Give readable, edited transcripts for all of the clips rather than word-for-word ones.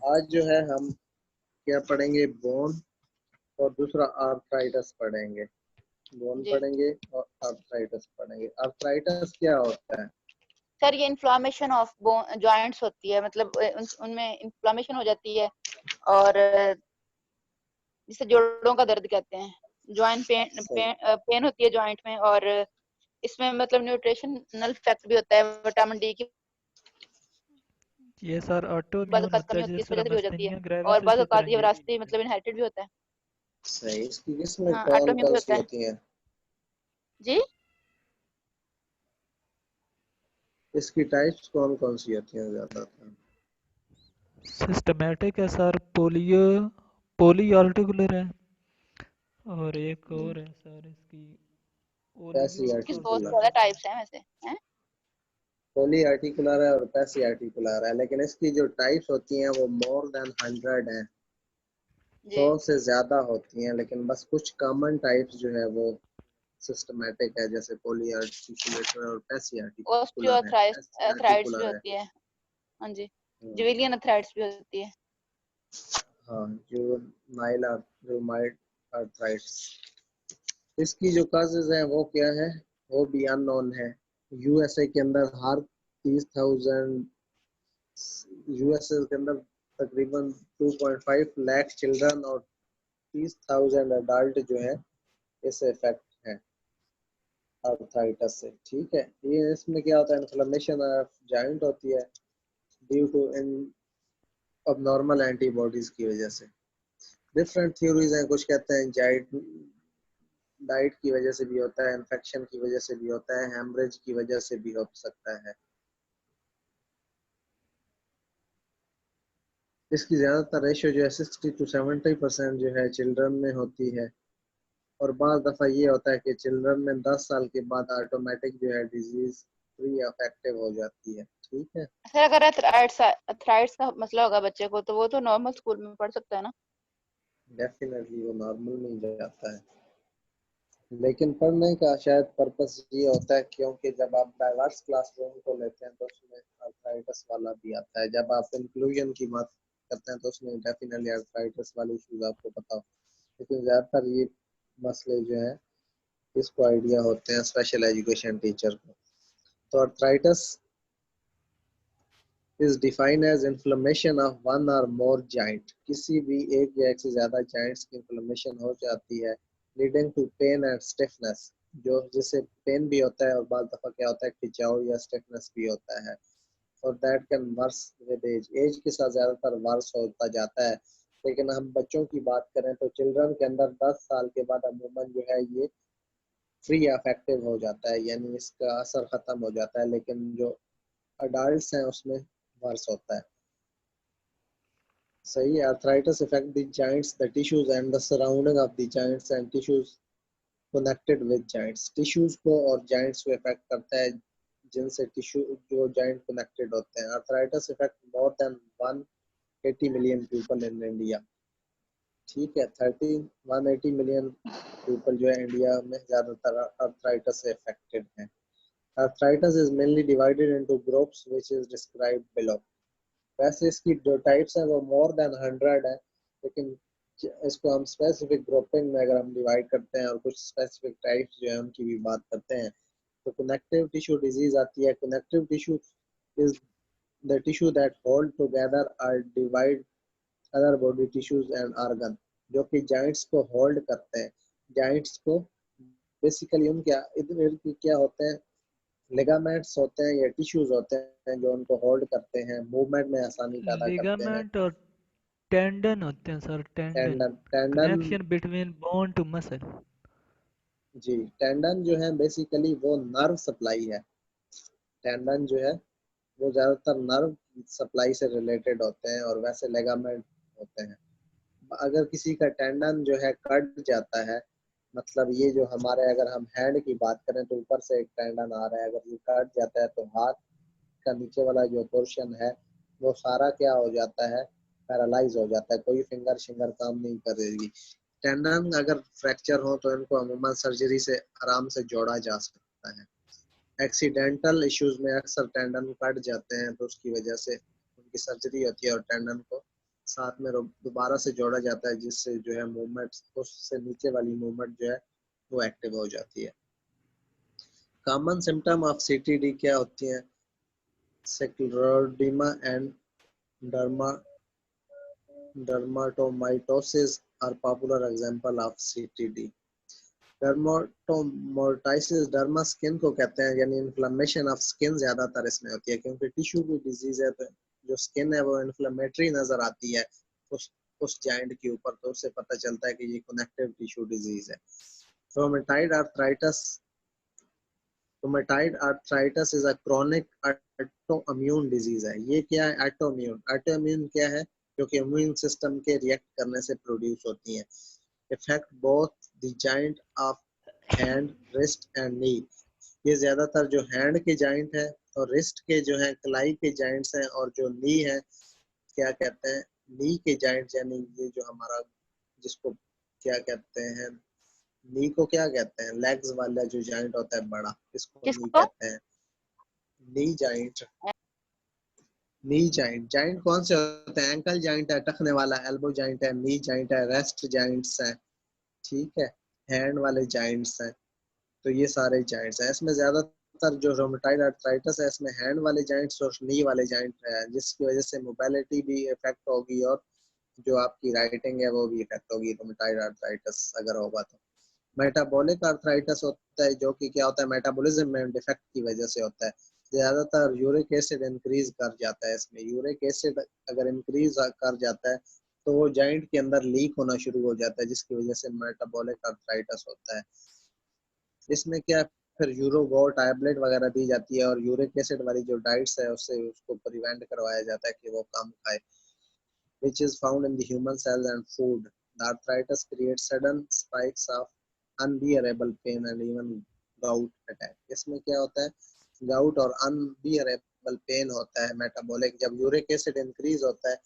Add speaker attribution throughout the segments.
Speaker 1: आज जो है हम क्या पढ़ेंगे, बोन और दूसरा आर्थराइटिस पढ़ेंगे। बोन
Speaker 2: जी
Speaker 1: पढ़ेंगे और आर्थराइटिस पढ़ेंगे। आर्थराइटिस क्या होता है?
Speaker 2: सर, ये इन्फ्लामेशन ऑफ जॉइंट्स होती है, मतलब उनमें इन्फ्लामेशन हो जाती है, और जिसे जोड़ों का दर्द कहते हैं। जॉइंट
Speaker 1: सही।
Speaker 2: पेन होती है जॉइंट में, और इसमें मतलब न्यूट्रिशनल फैक्ट भी होता है, विटामिन डी की
Speaker 3: ये सर
Speaker 2: बाज़
Speaker 3: ऑटोइम्यून
Speaker 2: औक़ात
Speaker 3: होता
Speaker 2: कमी
Speaker 3: है,
Speaker 2: होती है,
Speaker 3: जिस
Speaker 2: इस वजह
Speaker 3: तरह
Speaker 2: से भी हो जाती है,
Speaker 3: मस्तीनिया
Speaker 2: और
Speaker 3: ग्रेविस
Speaker 2: बाज़
Speaker 3: उसी
Speaker 2: औक़ात
Speaker 3: तरह
Speaker 2: ये
Speaker 3: ये भी
Speaker 2: विरासती
Speaker 3: होता है।
Speaker 2: मतलब इनहेरिटेड भी होता है।
Speaker 1: सही, इसकी किस्में
Speaker 2: हाँ,
Speaker 1: कौन
Speaker 2: ऑटोइम्यून भी
Speaker 1: कौन
Speaker 2: होता
Speaker 1: सी
Speaker 2: है।
Speaker 1: होती हैं? इसकी टाइप्स कौन कौन सी होती हैं ज्यादातर?
Speaker 3: सिस्टमेटिक है सर, पोली आर्टिकुलर है, और एक और है सर इसकी
Speaker 1: पैसी
Speaker 3: ओलियो
Speaker 2: इसकी 100 से
Speaker 1: आर्टिकुलर।
Speaker 2: ज़्यादा
Speaker 3: कॉन्सेंट्रिक।
Speaker 2: टाइप्स हैं वैसे, हैं?
Speaker 1: पोली आर्टिकुलर है और पैसी आर्टिकुलर है, लेकिन इसकी जो टाइप्स होती हैं वो मोर देन 100 हैं।
Speaker 2: जी।
Speaker 1: 100 से ज्यादा होती हैं, लेकिन बस कुछ कॉमन टाइप्स जो है वो सिस्टमेटिक है, जैसे पोली आर्टिकुलेटर और पैसी आर्टिकुलर है। पैसी
Speaker 2: ऑस्टियोआर्थराइट्स भी
Speaker 1: आर्टिकुलर है।
Speaker 2: होती है। हाँ जी।
Speaker 1: हम्म,
Speaker 2: जुवेलियन अर्थराइट्स भी होती है।
Speaker 1: हाँ, जो नाइल रूमाइड आर्थराइट्स। इसकी जो काजेज हैं वो क्या है, वो भी अननोन है। यूएसए के अंदर हर 30,000, यूएसए के अंदर तकरीबन 2.5 लाख चिल्ड्रन और 30,000 अडल्ट जो है इससे इफेक्ट है आर्थराइटिस से। ठीक है, ये इसमें क्या होता है, इन्फ्लेमेशन ऑफ जॉइंट होती है due to in abnormal antibodies की वजह से। डिफरेंट थ्योरीज हैं, कुछ कहते हैं जाइट डाइट की वजह से भी होता है, इन्फेक्शन की वजह से भी होता है, हेमरेज की वजह से भी हो सकता है। इसकी ज़्यादातर रेशो जो है 60 to 70% जो है चिल्ड्रन में होती है, और बाज़ दफ़ा ये होता है कि चिल्ड्रन में 10 साल के बाद ऑटोमेटिक जो है डिजीज़ फ्री अफेक्टिव हो जाती है। ठीक है।
Speaker 2: सर, अगर अर्थराइट्स का मसला होगा बच्चे को, तो वो तो नॉर्मल स्कूल में पढ़ सकता है ना?
Speaker 1: डेफिनेटली वो नॉर्मल में जाता है, लेकिन पढ़ने का शायद पर्पस ये होता है क्योंकि जब आप डाइवर्स क्लासरूम को लेते हैं तो उसमें अर्थराइटिस वाला भी आता है। जब आप इंक्लूजन की बात करते हैं तो उसमें डेफिनेटली अर्थराइटिस वाले इश्यूज आपको पता हो, लेकिन ज़्यादातर ये मसले जो हैं इसको आइडिया होते हैं स्पेशल एजुकेशन टीचर को। तो arthritis is defined as inflammation of one और मोर जॉइंट। किसी भी एक या एक से ज्यादा जॉइंट्स की इन्फ्लेमेशन हो जाती है, leading to pain and stiffness, जो जिससे पेन भी होता है और बाद दफा क्या होता है खिंचाव या स्टिफनेस भी होता है। और that can worse with age, age के साथ ज्यादातर वर्स होता जाता है। लेकिन हम बच्चों की बात करें तो चिल्ड्रन के अंदर 10 साल के बाद अमूमन जो है ये फ्री अफेक्टिव हो जाता है, यानी इसका असर खत्म हो जाता है, लेकिन जो अडल्ट हैं उसमें वर्स होता है। सही है। arthritis affect the joints, the tissues and the surrounding of the joints and tissues connected with joints। tissues को और joints को affect करता है जिनसे tissue जो joint connected होते हैं। arthritis affect more than 180 million people in India। ठीक है, 180 million people जो है इंडिया में ज्यादातर arthritis से affected हैं। arthritis is mainly divided into groups which is described below। वैसे इसकी जो टाइप्स हैं वो मोर देन 100 है, लेकिन इसको हम स्पेसिफिक ग्रुपिंग में अगर हम डिवाइड करते हैं और कुछ स्पेसिफिक टाइप्स जो है उनकी भी बात करते हैं, तो कनेक्टिव टिश्यू डिजीज आती है। Connective tissue is the tissue that hold together or divide other body tissues and organ, जो कि जॉइंट्स को होल्ड करते हैं। जॉइंट्स को बेसिकली उनके इर्द गिर्द क्या होते हैं, लिगामेंट्स होते हैं या टिश्यूज होते हैं जो उनको होल्ड करते हैं, मूवमेंट में आसानी पैदा करते हैं।
Speaker 3: लिगामेंट और टेंडन होते हैं sir, tendon,
Speaker 1: tendon, tendon.
Speaker 3: Connection between bone to muscle.
Speaker 1: जी, टेंडन जो है बेसिकली वो नर्व सप्लाई है। टेंडन जो है वो ज्यादातर नर्व सप्लाई से रिलेटेड होते हैं, और वैसे लेगामेंट होते हैं। अगर किसी का टेंडन जो है कट जाता है, मतलब ये जो हमारे अगर हम हैंड की बात करें तो ऊपर से एक टेंडन आ रहा है, अगर ये कट जाता है तो हाथ का नीचे वाला जो पोर्शन है वो सारा क्या हो जाता है, पैरालाइज हो जाता है, कोई फिंगर शिंगर काम नहीं करेगी। टेंडन अगर फ्रैक्चर हो तो इनको अमूमन सर्जरी से आराम से जोड़ा जा सकता है। एक्सीडेंटल इश्यूज में अक्सर टेंडन कट जाते हैं तो उसकी वजह से की सर्जरी होती है और टेंडन को साथ में दोबारा से जोड़ा जाता है, जिससे जो है मूवमेंट, उससे नीचे वाली मूवमेंट जो है वो एक्टिव हो जाती है। कॉमन सिम्टम ऑफ सीटीडी क्या होती हैं? Scleroderma and dermatomytosis are popular example of CTD. Dermatomyositis, derma skin को कहते हैं, यानी इन्फ्लेमेशन ऑफ स्किन ज्यादातर इसमें होती है, क्योंकि टिश्यू की डिजीज है तो जो स्किन है वो इन्फ्लेमेटरी नजर आती है उस जॉइंट के ऊपर, तो उससे पता चलता है कि ये कनेक्टिव टिश्यू डिजीज है। Rheumatoid arthritis, rheumatoid arthritis is a chronic autoimmune disease है। ये क्या है? ऑटोइम्यून, ऑटोइम्यून क्या है? जो कि इम्यून सिस्टम के रिएक्ट करने से प्रोड्यूस होती है। Effect both the joint of hand, wrist and नी। ये ज्यादातर जो हैंड के जॉइंट है और रिस्ट के जो है कलाई के जॉइंट्स हैं, और जो नी है क्या कहते हैं, नी के जॉइंट्स, यानी ये जो हमारा जिसको क्या कहते हैं, नी को क्या कहते हैं, लेग्स वाला जो जॉइंट होता है बड़ा, इसको नी
Speaker 2: किसको?
Speaker 1: कहते हैं, knee joint. Knee joint, joint कौन से होते हैं? एंकल जॉइंट है, टखने वाला, एल्बो जॉइंट है, नी जॉइंट है, रेस्ट जॉइंट्स है, ठीक है, हैंड वाले जॉइंट्स हैं। तो ये सारे जॉइंट्स हैं। इसमें ज्यादातर जो रोमेटाइड आर्थराइटिस है इसमें हैंड वाले जॉइंट्स और नी वाले जॉइंट है, जिसकी वजह से मोबिलिटी भी इफेक्ट होगी और जो आपकी राइटिंग है वो भी इफेक्ट होगी रोमेटाइड आर्थराइटिस अगर होगा तो। मेटाबॉलिक आर्थराइटिस होता है, जो कि क्या होता है, मेटाबॉलिज्म में डिफेक्ट की वजह से होता है। ज्यादातर यूरिक एसिड इंक्रीज कर जाता है इसमें। यूरिक एसिड अगर इंक्रीज कर जाता है तो वो जॉइंट के अंदर लीक होना शुरू हो जाता है, जिसकी वजह से मेटाबॉलिक आर्थराइटिस होता है। इसमें क्या, फिर यूरोगो टैबलेट वगैरह दी जाती है, और यूरिक एसिड वाली जो डाइट्स है उससे उसको प्रिवेंट करवाया जाता है कि वो कम खाए, which is found in the human cells and food. The arthritis creates sudden spikes of unbearable pain and even gout attack. इसमें क्या होता है, gout और unbearable pain होता है मेटाबॉलिक, जब यूरिक एसिड इंक्रीज होता है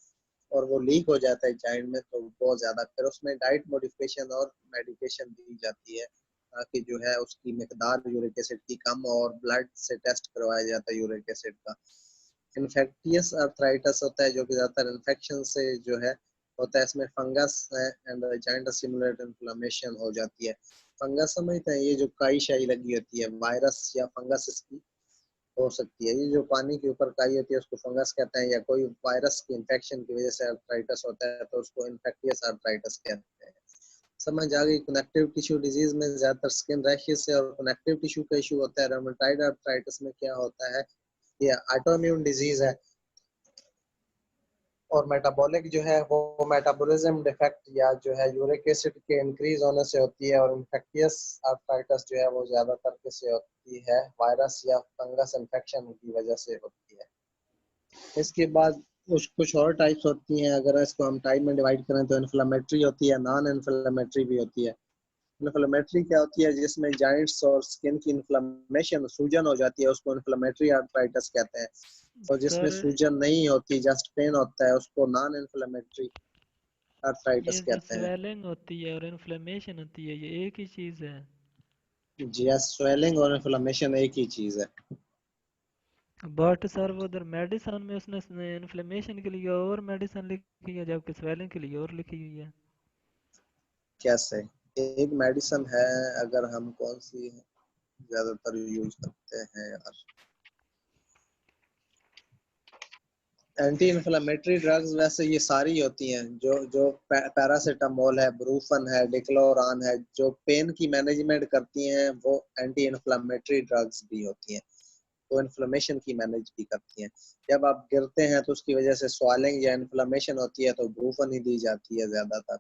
Speaker 1: और वो लीक हो जाता है जॉइंट में, तो बहुत ज्यादा फिर उसमें डाइट मॉडिफिकेशन और मेडिकेशन दी जाती है, ताकि जो है उसकी मिकदार यूरिक एसिड की कम हो, और ब्लड से टेस्ट करवाया जाता है यूरिक एसिड का। इन्फेक्टियस आर्थराइटिस होता है, जो कि ज्यादातर इन्फेक्शन से जो है होता है। इसमें फंगस है एंड जॉइंट सिमुलेट इन्फ्लेमेशन हो जाती है। फंगस समझते हैं, ये जो काई शाई लगी होती है, वायरस या फंगस इसकी हो सकती है। ये जो पानी के ऊपर काई होती है उसको फंगस कहते हैं, या कोई वायरस की इन्फेक्शन की वजह से आर्थराइटिस होता है तो उसको इन्फेक्टियस आर्थराइटिस कहते हैं। समझ आ गई। कनेक्टिव टिश्यू डिजीज में ज्यादातर स्किन रैशेस से और कनेक्टिव टिश्यू का इशू होता है। रोमेटाइड आर्थराइटिस में क्या होता है, ये ऑटोइम्यून डिजीज है, और मेटाबॉलिक जो है वो मेटाबॉलिज्म डिफेक्ट या जो है यूरिक एसिड के इंक्रीज होने से होती है, और इन्फेक्टियस आर्थराइटिस जो है वो ज्यादातर किससे होती है, वायरस या फंगस इन्फेक्शन की वजह से होती है। इसके बाद कुछ और टाइप्स होती हैं, अगर इसको हम टाइप में डिवाइड करें तो इन्फ्लेमेटरी होती है, नॉन इन्फ्लेमेटरी भी होती है। इन्फ्लेमेटरी क्या होती है, जिसमें जॉइंट्स और स्किन की इन्फ्लेमेशन, सूजन हो जाती है, उसको इन्फ्लेमेटरी आर्थराइटिस कहते हैं। और जिसमें
Speaker 3: सर
Speaker 1: सूजन नहीं होती, जस्ट पेन होता है, उसको नॉन इन्फ्लेमेटरी
Speaker 3: ये
Speaker 1: आर्थराइटिस
Speaker 3: जो
Speaker 1: कहते हैं।
Speaker 3: स्वेलिंग होती है और इन्फ्लेमेशन होती है ये एक ही चीज है?
Speaker 1: जी, स्वेलिंग और इन्फ्लेमेशन एक ही चीज है।
Speaker 3: बट सर वो उधर मेडिसन में उसने इन्फ्लेमेशन के लिए और मेडिसिन लिखी है जबकि स्वेलिंग के लिए और लिखी हुई है।
Speaker 1: कैसे? एक मेडिसिन है, अगर हम कौन सी ज्यादातर यूज करते हैं यार, एंटी इन्फ्लेमेटरी ड्रग्स वैसे ये सारी होती हैं, जो जो पैरासीटामोल है, ब्रूफन है, डिक्लोरान है, जो पेन की मैनेजमेंट करती हैं वो एंटी इन्फ्लेमेटरी ड्रग्स भी होती हैं, वो इन्फ्लेमेशन की मैनेज भी करती हैं। जब आप गिरते हैं तो उसकी वजह से स्वालिंग या इन्फ्लेमेशन होती है तो ब्रूफन ही दी जाती है ज्यादातर,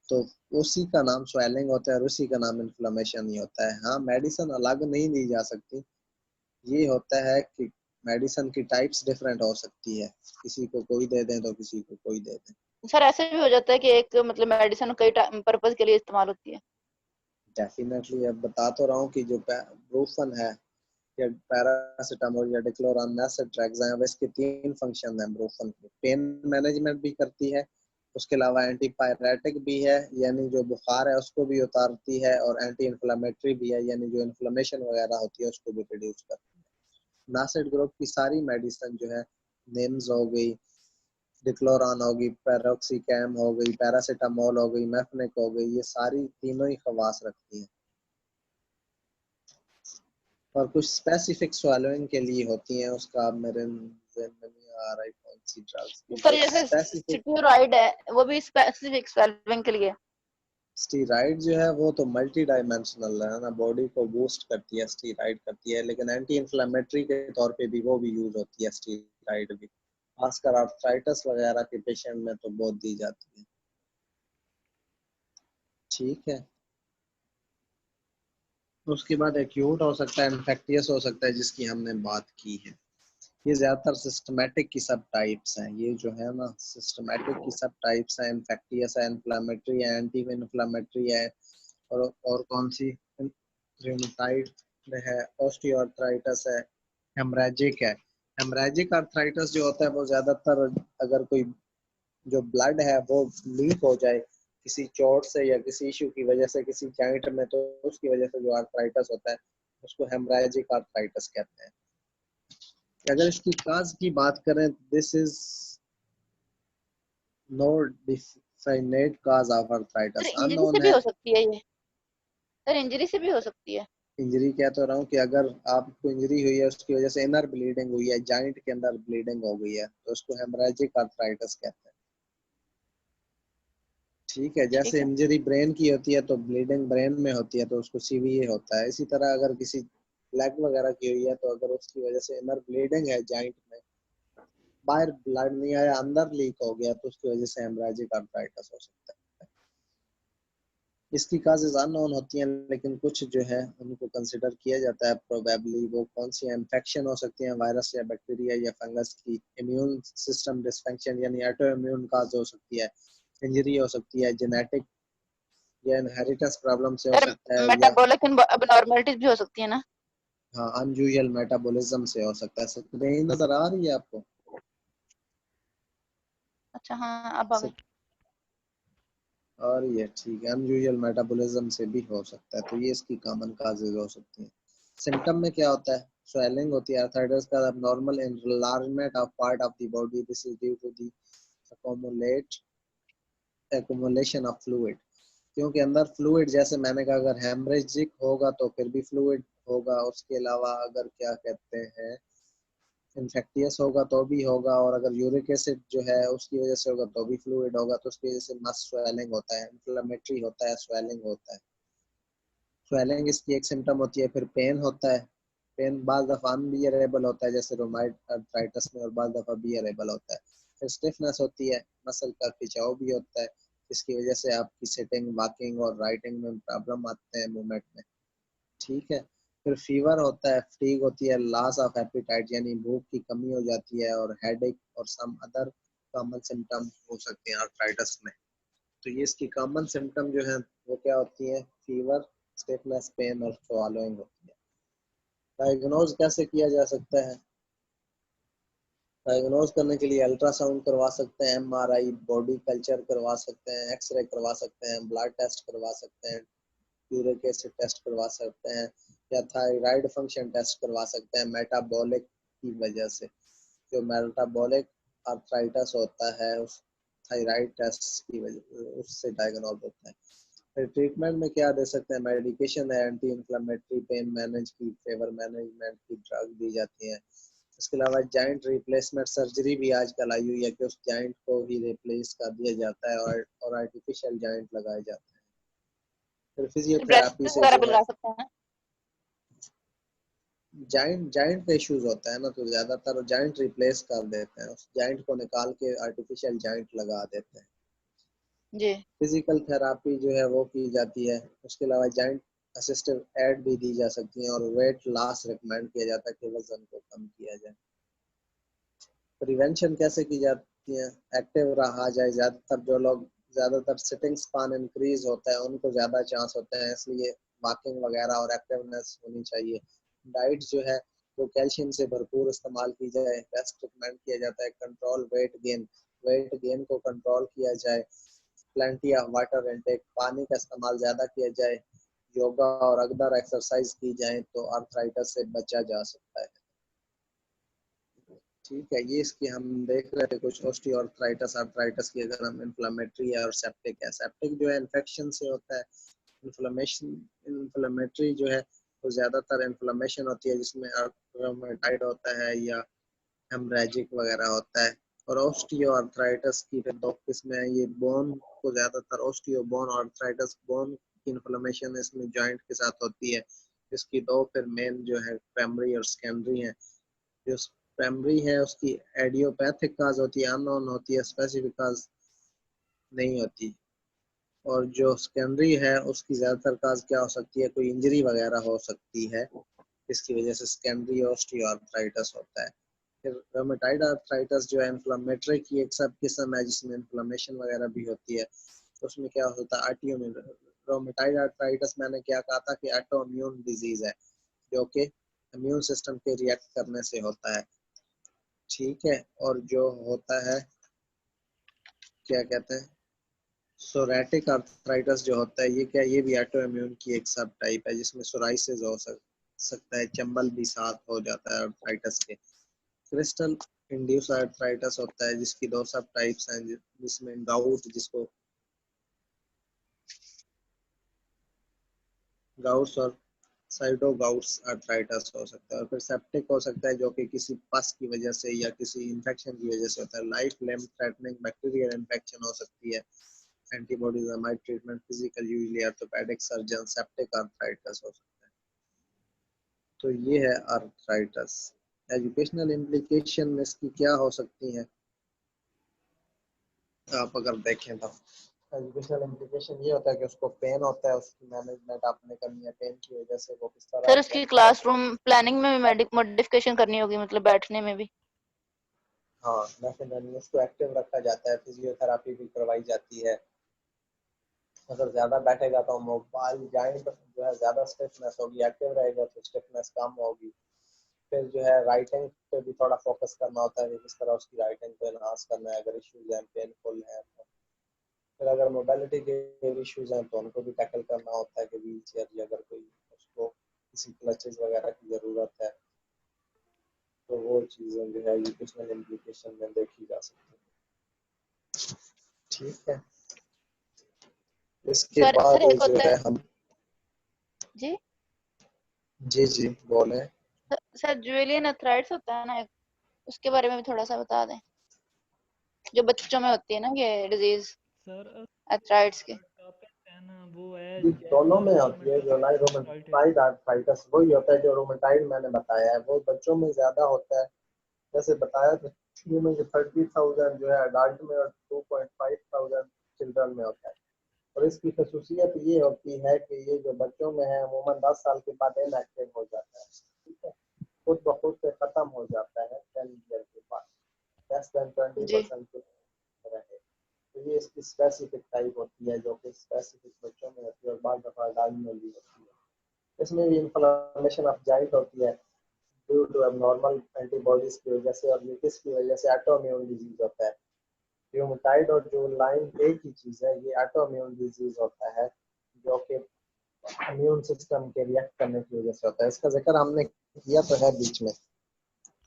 Speaker 1: तो उसी का नाम स्वेलिंग होता है और उसी का नाम इन्फ्लेमेशन ही होता है। हाँ, मेडिसिन अलग नहीं दी जा सकती, ये होता है कि मेडिसिन की टाइप्स डिफरेंट हो सकती है, किसी को कोई दे दें तो किसी को कोई दे दें।
Speaker 2: सर ऐसे भी हो जाता है कि एक मतलब मेडिसिन कई पर्पज के लिए इस्तेमाल होती है।
Speaker 1: डेफिनेटली, अब बता तो रहा हूँ कि जो ब्रूफन है या पैरासीटामोल या डिक्लोरान ऐसे ड्रग्स हैं, अब इसके तीन फंक्शन हैं ब्रूफन के। पेन मैनेजमेंट भी करती है, उसके अलावा एंटीपायरेटिक भी है, यानी जो बुखार है उसको भी उतारती है, और एंटी इन्फ्लेमेटरी भी है, यानी जो इन्फ्लेमेशन वगैरह होती है उसको भी रिड्यूस करती है। नासेड ग्रुप की सारी मेडिसिन जो है निम्स हो गई, डिक्लोरान होगी, पैरोक्सीकैम हो गई, पैरासीटामोल हो गई, मेफनिक हो गई, ये सारी तीनों ही खवास रखती हैं। और कुछ स्पेसिफिक swallowing के लिए होती हैं, उसका मेरे ज़हन में नहीं आ रहा है कौन सी ड्रग्स की,
Speaker 2: सर
Speaker 1: बट
Speaker 2: जैसे
Speaker 1: स्पेसिफिक
Speaker 2: स्टीरॉइड है वो भी स्पेसिफिक स्वेलिंग के लिए।
Speaker 1: स्टीराइड जो है वो तो मल्टी डायमेंशनल है ना, बॉडी को बूस्ट करती है, स्टीराइड करती है, लेकिन एंटी इन्फ्लेमेटरी के तौर पे भी वो भी यूज होती है स्टीराइड भी, खासकर आर्थराइटिस वगैरह के पेशेंट में तो बहुत दी जाती है। ठीक है, उसके बाद एक्यूट हो सकता है, इन्फेक्टियस हो सकता है, जिसकी हमने बात की है। ये ज्यादातर सिस्टमेटिक की सब टाइप्स हैं, ये जो है ना सिस्टमेटिक की सब टाइप्स हैं, इन्फेक्टियस है, इन्फ्लेमेटरी है, एंटी इन्फ्लेमेटरी है, और कौन सी रूमेटाइड है, ऑस्टियोआर्थराइटिस है, हेमरेजिक है। हेमरेजिक आर्थराइटिस जो होता है वो ज्यादातर अगर कोई जो ब्लड है वो लीक हो जाए किसी चोट से या किसी इशू की वजह से किसी जॉइंट में, तो उसकी वजह से जो आर्थराइटिस होता है उसको हेमरेजिक आर्थराइटिस कहते हैं। अगर इसकी काज की बात करें, this is no definite cause of
Speaker 2: sir
Speaker 1: arthritis,
Speaker 2: injury से
Speaker 1: अननोन
Speaker 2: भी
Speaker 1: है।
Speaker 2: हो सकती है ये। सर इंजरी से भी हो सकती है।
Speaker 1: इंजरी कह तो रहा हूँ कि अगर आपको इंजरी हुई है उसकी वजह से इनर ब्लीडिंग हुई है, जॉइंट के अंदर ब्लीडिंग हो गई है, तो उसको हेमरेजिक आर्थराइटिस कहते हैं। ठीक है, जैसे
Speaker 2: ठीक है।
Speaker 1: इंजरी ब्रेन की होती है तो ब्लीडिंग ब्रेन में होती है तो उसको सीवीए होता है, इसी तरह अगर किसी लेग वगैरह की हुई है तो अगर उसकी वजह से इनर ब्लीडिंग है जॉइंट में, बाहर ब्लड नहीं आया अंदर लीक हो गया, तो उसकी वजह से हेमरेजिक आर्थराइटिस हो सकता है। इसकी काजेज अननोन होती हैं, लेकिन कुछ जो है उनको कंसिडर किया जाता है प्रोबेबली। वो कौन सी इन्फेक्शन हो सकती है, वायरस या बैक्टीरिया या फंगस की, इम्यून सिस्टम डिसफंक्शन यानी ऑटो इम्यून काज हो सकती है, इंजरी हो सकती है, जेनेटिक या इनहेरिटेंस प्रॉब्लम से हो
Speaker 2: सर
Speaker 1: सकता है, या
Speaker 2: मेटाबॉलिक अबनॉर्मलिटीज भी हो सकती है ना।
Speaker 1: हाँ अनयूजुअल मेटाबॉलिज्म से हो सकता है। स्क्रीन नजर आ रही है आपको?
Speaker 2: अच्छा हाँ अब आ गए।
Speaker 1: और ये ठीक है, अनयूजुअल मेटाबॉलिज्म से भी हो सकता है, तो ये इसकी कॉमन काजेज हो सकती हैं। सिम्टम में क्या होता है? स्वेलिंग होती है, आर्थराइटिस का abnormal enlargement of part of the body, this is due to the accumulate accumulation of fluid, क्योंकि अंदर फ्लूइड, जैसे मैंने कहा अगर हेमरेजिक होगा तो फिर भी फ्लूइड होगा, उसके अलावा अगर क्या कहते हैं इन्फेक्टियस होगा तो भी होगा, और अगर यूरिक एसिड जो है उसकी वजह से होगा तो भी फ्लूइड होगा, तो उसकी वजह से मस्ट स्वेलिंग होता है, इन्फ्लेमेटरी होता है, स्वेलिंग होता है। स्वेलिंग इसकी एक सिम्टम होती है। फिर पेन होता है, पेन बाज दफ़ा अनबियरेबल होता है जैसे रोमाइड आर्थराइटिस में, और बाज दफ़ा बियरेबल होता है। फिर स्टिफनेस होती है, मसल का खिंचाव भी होता है, जिसकी वजह से आपकी सिटिंग, वॉकिंग और राइटिंग में प्रॉब्लम आते हैं, मूवमेंट में। ठीक है, फिर फीवर होता है, फटीग होती है, लॉस ऑफ एपेटाइट यानी भूख की कमी हो जाती है, और हेडेक और सम अदर कॉमन सिम्टम हो सकते हैं आर्थराइटिस में। तो ये इसकी कॉमन सिम्टम जो है वो क्या होती है? फीवर, स्टिफनेस, पेन और स्वॉलोइंग होती है। डायग्नोज कैसे किया जा सकता है? डायग्नोज करने के लिए अल्ट्रासाउंड करवा सकते हैं, एमआरआई, बॉडी कल्चर करवा सकते हैं, एक्सरे करवा सकते हैं, ब्लड टेस्ट करवा सकते हैं, यूरिक एसिड टेस्ट करवा सकते हैं, या थायराइड फंक्शन टेस्ट करवा सकते हैं मेटाबॉलिक की वजह से। जो मेटाबॉलिक आर्थराइटिस होता है उस थायराइड टेस्ट की वजह उससे डायग्नोज होता है। फिर ट्रीटमेंट में क्या दे सकते हैं? मेडिकेशन है, एंटी इन्फ्लेमेटरी, पेन मैनेज की, फेवर मैनेजमेंट की ड्रग दी जाती है। इसके अलावा जॉइंट रिप्लेसमेंट सर्जरी भी आजकल आई हुई है कि उस जॉइंट को ही रिप्लेस कर दिया जाता है, और आर्टिफिशियल जॉइंट लगाए जाते हैं। फिर फिजियोथेरापी
Speaker 2: ब्रेस्ट
Speaker 1: से
Speaker 2: वगैरह
Speaker 1: जो
Speaker 2: भी
Speaker 1: है
Speaker 2: लगा सकते हैं ना।
Speaker 1: जॉइंट जॉइंट का इश्यूज होता है ना, तो ज्यादातर जॉइंट रिप्लेस कर देते हैं, उस जॉइंट को निकाल के आर्टिफिशियल जॉइंट लगा देते हैं।
Speaker 2: जी।
Speaker 1: फिजिकल थेरापी जो है वो की जाती है। उसके अलावा जॉइंट असिस्टेड एड भी दी जा सकती है, और वेट लॉस रिकमेंड किया जाता है कि वजन को कम किया जाए। प्रिवेंशन कैसे की जाती है? एक्टिव रहा जाए, ज्यादातर जो लोग ज्यादातर सिटिंग स्पान इंक्रीज होता है उनको ज्यादा चांस होते हैं, इसलिए वॉकिंग वगैरह और एक्टिवनेस होनी चाहिए। डाइट जो है वो कैल्शियम से भरपूर इस्तेमाल की जाए, बेस्ट रिकमेंड किया जाता है। कंट्रोल वेट गेन को कंट्रोल किया जाए। प्लेंटी ऑफ वाटर इनटेक, पानी का इस्तेमाल ज्यादा किया जाए। योगा और अदर एक्सरसाइज की जाए तो आर्थराइटिस से बचा जा सकता है। ठीक है, ये इसकी हम देख रहे थे कुछ ऑस्टियोआर्थराइटिस आर्थराइटिस की, अगर हम इन्फ्लेमेटरी है और सेप्टिक है। सेप्टिक जो है इन्फेक्शन से होता है, इन्फ्लेमेशन इन्फ्लेमेटरी जो है वो ज्यादातर इन्फ्लेमेशन होती है जिसमें रूमेटाइड होता है या हेमरेजिक वगैरह होता है। और ऑस्टियोआर्थराइटिस की फिर दो किस्में हैं, ये बोन को ज्यादातर ऑस्टियोबोन आर्थराइटिस, बोन की इन्फ्लेमेशन इसमें जॉइंट के साथ होती है। इसकी दो फिर मेन जो है प्राइमरी और सेकेंडरी है। जो प्राइमरी है उसकी एडियोपैथिक काज होती है, अननोन होती है, स्पेसिफिक काज नहीं होती। और जो सेकेंडरी है उसकी ज्यादातर काज क्या हो सकती है, कोई इंजरी वगैरह हो सकती है, इसकी वजह से सेकेंडरी ऑस्टियोआर्थराइटिस होता है। फिर रोमेटाइड आर्थराइटिस जो है इन्फ्लेमेटरी की एक सब किस्म है जिसमें इन्फ्लेमेशन वगैरह भी होती है। तो उसमें क्या होता है, ऑटोइम्यून रोमेटाइड आर्थराइटिस मैंने क्या कहा था कि ऑटोइम्यून डिजीज है जो कि इम्यून सिस्टम के रिएक्ट करने से होता है। ठीक है, और जो होता है क्या कहते हैं, सोरेटिक आर्थराइटिस जो होता है, ये क्या, ये भी ऑटोइम्यून की एक सब टाइप है जिसमें सोराइसिस हो सकता है, चंबल भी साथ हो जाता है आर्थराइटिस के। क्रिस्टल इंड्यूस आर्थराइटिस होता है जिसकी दो सब टाइप्स हैं, जिसमें गाउट, जिसको गाउट्स और साइटोगाउट्स आर्थराइटिस हो सकता है। और फिर सेप्टिक हो सकता है जो कि किसी पस की वजह से या किसी इन्फेक्शन की वजह से होता है। लाइफ लेम थ्रेटनिंग बैक्टीरियल इन्फेक्शन हो सकती है, antibodies amide treatment, physical usually orthopaedic surgeon, septic arthritis हो सकता है। तो ये है आर्थराइटिस। एजुकेशनल इम्प्लीकेशन में इसकी क्या हो सकती हैं, आप अगर देखें तो एजुकेशनल इम्प्लीकेशन ये होता है कि उसको पेन होता है, उसकी मैनेजमेंट आपने करनी है, पेन की वजह से वो किस तरह
Speaker 2: सर
Speaker 1: से
Speaker 2: उसकी
Speaker 1: अपना,
Speaker 2: क्लासरूम प्लानिंग में भी मॉडिफिकेशन करनी होगी, मतलब बैठने में भी।
Speaker 1: हाँ डेफिनेटली उसको एक्टिव रखा जाता है, फिजियोथेरापी भी करवाई जाती है। अगर ज्यादा बैठेगा तो मोबाइल जॉइंट जो है ज्यादा स्टिफनेस होगी, एक्टिव रहेगा तो स्टिफनेस कम होगी। फिर जो है राइटिंग पे भी थोड़ा फोकस करना होता है कि किस तरह उसकी राइटिंग को एनहांस करना है, अगर इश्यूज हैं, पेनफुल है तो। फिर अगर मोबिलिटी के इश्यूज हैं तो उनको भी टैकल करना होता है कि व्हील चेयर या अगर कोई उसको किसी क्लचेस वगैरह की ज़रूरत है, तो वो चीज़ें जो है एजुकेशनल इम्प्लीकेशन में देखी जा सकती है। ठीक है, इसके
Speaker 2: सर
Speaker 1: बाद
Speaker 2: एक
Speaker 1: जो
Speaker 2: होता
Speaker 1: है
Speaker 2: है
Speaker 1: हम,
Speaker 2: जी।
Speaker 1: जी जी बोले।
Speaker 2: सर जुवेलियन अर्थराइटिस होता है ना एक, उसके बारे में भी थोड़ा सा बता दें, जो बच्चों में होती है ना ये डिजीज,
Speaker 3: सर
Speaker 2: अर्थराइटिस के।
Speaker 3: टॉपिक है ना वो है
Speaker 1: ये दोनों में होती है, जो
Speaker 3: रोमेटोइड आर्थराइटिस।
Speaker 1: रोमेटाइड आर्थराइटिस वही होता है, जो रोमेटाइड मैंने बताया है वो बच्चों में ज्यादा होता है। जैसे बताया था शुरू में कि 30,000 जो है अडल्ट में और 2,500 चिल्ड्रन में होता है। और इसकी खसूसियत ये होती है कि ये जो बच्चों में है अमूमन 10 साल के बाद इनएक्टिव हो जाता है। ठीक है, खुद ब खुद से खत्म हो जाता है 10 ईयर के बाद, लेस देन
Speaker 2: जी
Speaker 1: 20% रहे। तो ये इसकी स्पेसिफिक टाइप होती है जो कि स्पेसिफिक बच्चों में होती है और बाद दफा अडल्ट में भी होती है। इसमें भी इंफ्लेमेशन ऑफ जॉइंट होती है ड्यू टू एबनॉर्मल एंटीबॉडीज की वजह से, और ये किसकी वजह से, ऑटोइम्यून डिजीज होता है। रूमेटाइड और जो लाइन एक ही चीज है, ये ऑटोइम्यून डिजीज होता है जो कि इम्यून सिस्टम के रिएक्ट करने की वजह से होता है। इसका जिक्र हमने किया तो है बीच में।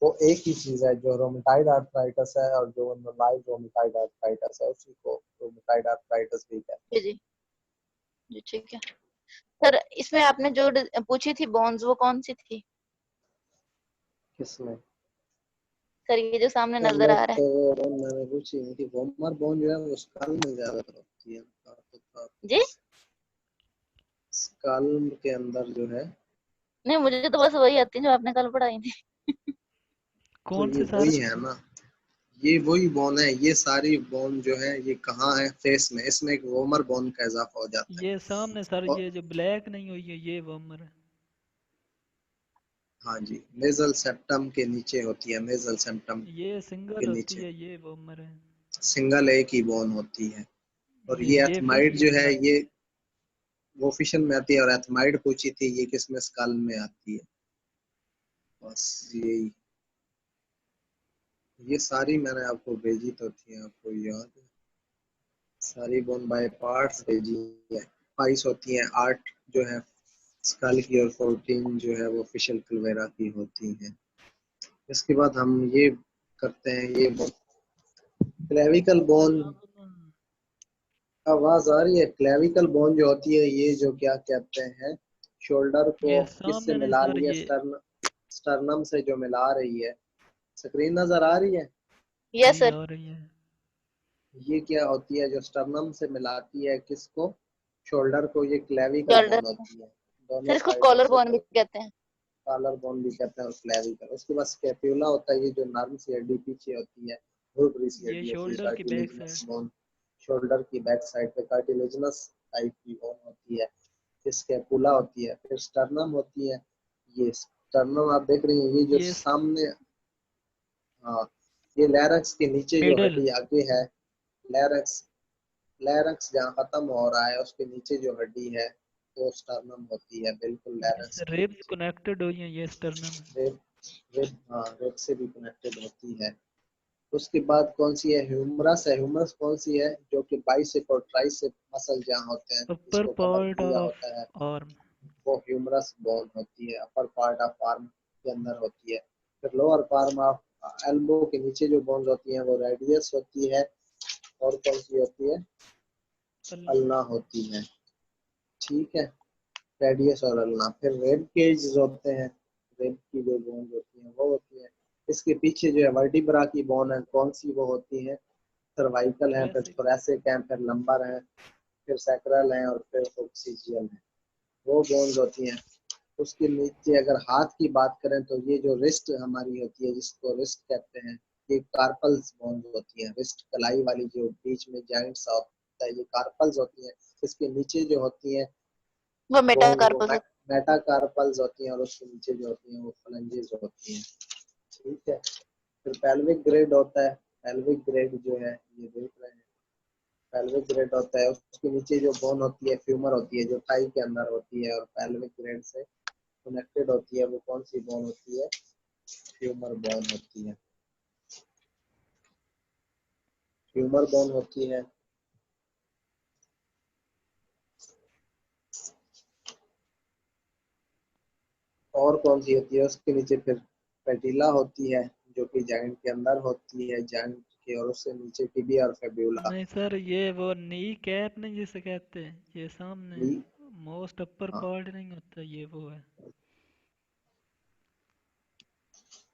Speaker 1: वो एक ही चीज है, जो रोमेटाइड आर्थराइटिस है और जो लाइव रोमेटाइड आर्थराइटिस है उसी को रोमेटाइड आर्थराइटिस भी कहते
Speaker 2: जी
Speaker 1: हैं।
Speaker 2: जी जी ठीक है। सर इसमें आपने जो पूछी थी बोन्स, वो कौन सी थी?
Speaker 1: किसमें,
Speaker 2: सर ये जो सामने नजर
Speaker 1: पहले
Speaker 2: आ रहा है।
Speaker 1: तो मैंने पूछी नहीं थी, वोमर बोन जो है वो स्कल में ज्यादा होती है,
Speaker 2: जी
Speaker 1: स्कल के अंदर जो है।
Speaker 2: नहीं, मुझे तो बस वही आती है जो आपने कल पढ़ाई थी।
Speaker 1: तो
Speaker 3: कौन
Speaker 1: ये
Speaker 3: से सर?
Speaker 1: वही है ना, ये वही बोन है, ये सारी बोन जो है ये कहाँ है, फेस में, इसमें एक वोमर बोन का इजाफा हो जाता है।
Speaker 3: ये सामने सर,
Speaker 1: और
Speaker 3: ये जो ब्लैक नहीं हुई है ये वमर है।
Speaker 1: हाँ जी, मेजल सेप्टम के नीचे होती है, मेजल सेप्टम
Speaker 3: ये
Speaker 1: के
Speaker 3: सिंगल होती
Speaker 1: नीचे
Speaker 3: है, ये वमर है।
Speaker 1: सिंगल एक ही बोन होती है। और ये
Speaker 3: ये
Speaker 1: एथमाइड
Speaker 3: फिश
Speaker 1: जो है ये वो फिशन में आती है, और एथमाइड पूछी थी ये किसमें, स्कल में आती है। बस यही, ये सारी मैंने आपको भेजी तो थी, आपको याद है, सारी बोन बाय पार्ट्स भेजी है। 22 होती हैं, 8 जो है स्कल की और 14 जो है वो फिशल क्लवेरा की होती हैं। इसके बाद हम ये करते हैं ये बोन। क्लेविकल बोन, आवाज आ रही है? क्लेविकल बोन जो होती है ये जो क्या कहते हैं, शोल्डर को
Speaker 3: ये
Speaker 1: किससे
Speaker 3: सामने नहीं
Speaker 1: मिला
Speaker 3: सर,
Speaker 1: रही है?
Speaker 3: ये
Speaker 1: स्टर्नम से जो मिला रही है। स्क्रीन नजर आ रही है?
Speaker 2: यस
Speaker 3: जी
Speaker 2: सर।
Speaker 3: आ रही है।
Speaker 1: ये क्या होती है जो स्टर्नम से मिलाती है किसको? शोल्डर को। ये क्लेविकल
Speaker 2: शोल्डर
Speaker 1: बोन
Speaker 2: को
Speaker 1: होती है। दोनों
Speaker 2: सर, इसको
Speaker 1: साइडों
Speaker 2: कॉलर
Speaker 1: से
Speaker 2: बोन भी
Speaker 1: जो
Speaker 2: कहते हैं।
Speaker 1: कॉलर बोन भी कहते हैं और क्लेविकल। उसके बाद स्कैप्यूला होता है, ये जो नर्म सी हड्डी पीछे होती है, भुरभुरी सी
Speaker 3: ये
Speaker 1: हड्डी होती है,
Speaker 3: शोल्डर की back
Speaker 1: cartilaginous
Speaker 3: side.
Speaker 1: Bone. Shoulder की बैक साइड पे कार्टिलेजिनस टाइप की बोन होती है। फिर स्कैपुला होती है, फिर स्टर्नम होती है। ये स्टर्नम आप देख रही हैं, ये जो
Speaker 3: ये
Speaker 1: सामने, हाँ, ये लैरिंक्स के नीचे जो
Speaker 3: मिडल।
Speaker 1: हड्डी आगे है, लैरिंक्स, लैरिंक्स जहाँ खत्म हो रहा है उसके नीचे जो हड्डी है वो स्टर्नम होती है, बिल्कुल लैरिंक्स
Speaker 3: जिससे
Speaker 1: के
Speaker 3: रिब्स
Speaker 1: नीचे।
Speaker 3: कनेक्टेड हुई हैं, ये स्टर्नम है।
Speaker 1: रिब, हाँ, रिब से भी कनेक्टेड होती है। उसके बाद कौन सी है? ह्यूमरस है। ह्यूमरस कौन सी है? जो कि बाइसेप और ट्राइसेप मसल जहाँ होते हैं
Speaker 3: अपर
Speaker 1: जिसको कवर
Speaker 3: पार्ट
Speaker 1: किया
Speaker 3: ऑफ
Speaker 1: होता है,
Speaker 3: आर्म।
Speaker 1: वो ह्यूमरस बोन होती है। अपर पार्ट ऑफ आर्म के अंदर होती है। फिर लोअर पार्ट ऑफ एल्बो के नीचे जो बोन्स होती हैं वो रेडियस होती है। और कौन सी होती है? अल्ना होती है। ठीक है, रेडियस और अल्ना। फिर रेब केज होते हैं, रेब की जो बोन्स होती हैं वो होती है। इसके पीछे जो है वर्टिब्रा की बोन है, कौन सी वो होती है? सर्वाइकल है, फिर
Speaker 3: थोरेसिक।
Speaker 1: थोरेसिक है, फिर लंबर है, फिर सैक्रल है और फिर ऑक्सीजियल है। वो बोन्स होती हैं। उसके नीचे अगर हाथ की बात करें तो ये जो रिस्ट हमारी होती है, जिसको रिस्ट कहते हैं, ये कार्पल्स बोन्स होती हैं। रिस्ट कलाई वाली जो बीच में जॉइंट सा होता है, ये कार्पल्स होती हैं। इसके नीचे जो होती हैं
Speaker 2: वो
Speaker 1: बोन्स, वो
Speaker 2: मेटाकार्पस।
Speaker 1: मेटाकार्पल्स होती हैं और उसके नीचे जो होती हैं वो फ्लंजेस होती हैं। ठीक है। फिर पेल्विक ग्रेड होता है। पेल्विक ग्रेड जो है ये देख रहे हैं, पेल्विक ग्रेड होता है। उसके नीचे जो बोन होती है फ्यूमर होती है, जो थाई के अंदर होती है और पेल्विक ग्रेड से कनेक्टेड होती है। वो कौन सी बोन होती है? फ्यूमर बोन होती है। फ्यूमर बोन होती है। और कौन सी होती है? उसके नीचे फिर पेटिला होती है जो कि जॉइंट के अंदर होती है, जॉइंट के, और उससे नीचे टिबिया और फेब्यूला।
Speaker 3: नहीं सर, ये वो नी कैप नहीं जिसे कहते हैं, ये सामने
Speaker 1: नी,
Speaker 3: मोस्ट अपर
Speaker 1: हाँ,
Speaker 3: पार्ट नहीं होता, ये वो है।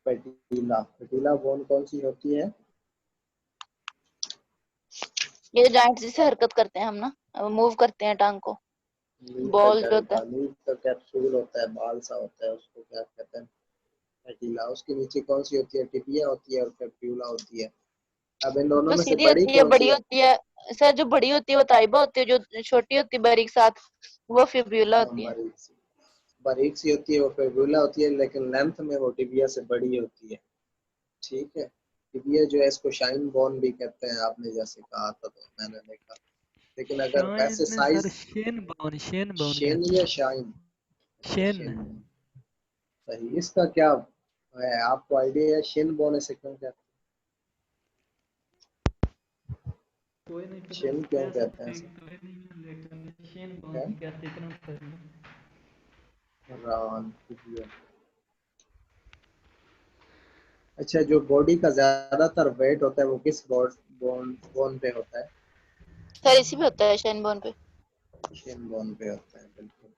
Speaker 1: पेटिला। पेटिला बोन कौन सी होती है?
Speaker 2: ये जॉइंट जिससे हरकत करते हैं हम ना, मूव करते हैं टांग को।
Speaker 1: नील का
Speaker 2: बॉल जो होता है।
Speaker 1: डंडा, नील का कैप्सूल होता है, बाल सा होता है, उसको क्या कहते हैं? पेटिला। उसके नीचे कौन सी होती है? टिबिया होती है और फेब्यूला होती है। अब इन दोनों
Speaker 2: जो
Speaker 1: में से
Speaker 2: सीधी
Speaker 1: बड़ी
Speaker 2: होती है,
Speaker 1: कौन सी
Speaker 2: बड़ी
Speaker 1: है?
Speaker 2: होती है। सर, जो बड़ी होती है वो ताइबा होती है, जो छोटी होती है बारीक साथ, वो फिब्यूला
Speaker 1: हाँ,
Speaker 2: होती है।
Speaker 1: बारीक सी होती है वो फेब्यूला होती है, लेकिन लेंथ में वो टिबिया से बड़ी होती है। ठीक है। टिबिया जो है इसको शाइन बोन भी कहते हैं, आपने जैसे कहा था तो मैंने देखा। लेकिन अगर
Speaker 3: शाइन
Speaker 1: वैसे
Speaker 3: में sir,
Speaker 1: size,
Speaker 3: Shane bone
Speaker 1: Shane
Speaker 3: कहते
Speaker 1: या
Speaker 3: हैं।
Speaker 1: शाइन? अच्छा,
Speaker 3: शेन।
Speaker 1: Shane bone. सही। इसका क्या है, आपको आइडिया है शेन बोन इसे क्यों कहते
Speaker 3: कोई नहीं
Speaker 1: हैं?
Speaker 3: पता
Speaker 1: शेन क्यों कहते हैं इसे?
Speaker 3: स्पेसिफिक तो है नहीं है, लेकिन शेन बोन
Speaker 1: क्या?
Speaker 3: ही कहते हैं, इतना पता है।
Speaker 1: रान टिबिया। अच्छा, जो बॉडी का ज्यादातर वेट होता है वो किस बोन बोन पे होता है?
Speaker 2: सर, इसी पे होता है, शेन बोन पे।
Speaker 1: शेन बोन पे होता है, बिल्कुल।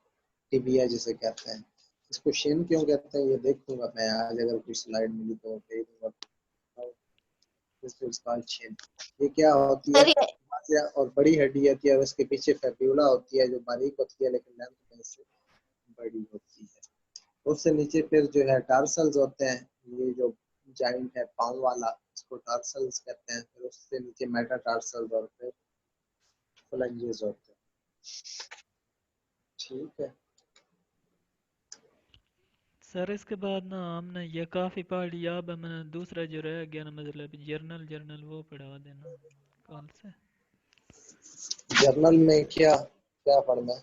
Speaker 1: टिबिया जिसे कहते हैं। इसको शेन क्यों कहते हैं ये देखूंगा मैं आज, अगर कोई स्लाइड मिली तो भेज दूंगा। This is called Shane. ये क्या होती है?
Speaker 2: सर ये
Speaker 1: मांस और बड़ी हड्डी होती है और इसके पीछे फेब्यूला होती है जो बारीक होती है लेकिन लेंथ में इससे बड़ी होती है। उससे नीचे फिर जो है टार्सल्स होते हैं। ये जो जॉइंट है पाँव वाला, इसको टार्सल्स कहते हैं। फिर उससे नीचे मेटाटार्सल्स और फिर फ्लैंजेस होते हैं। ठीक है।
Speaker 3: सर इसके बाद ना हमने ये काफ़ी पढ़ लिया, अब मैंने दूसरा जो रह गया ना, मतलब जर्नल जर्नल वो पढ़वा देना कल से।
Speaker 1: जर्नल में क्या क्या पढ़ना है?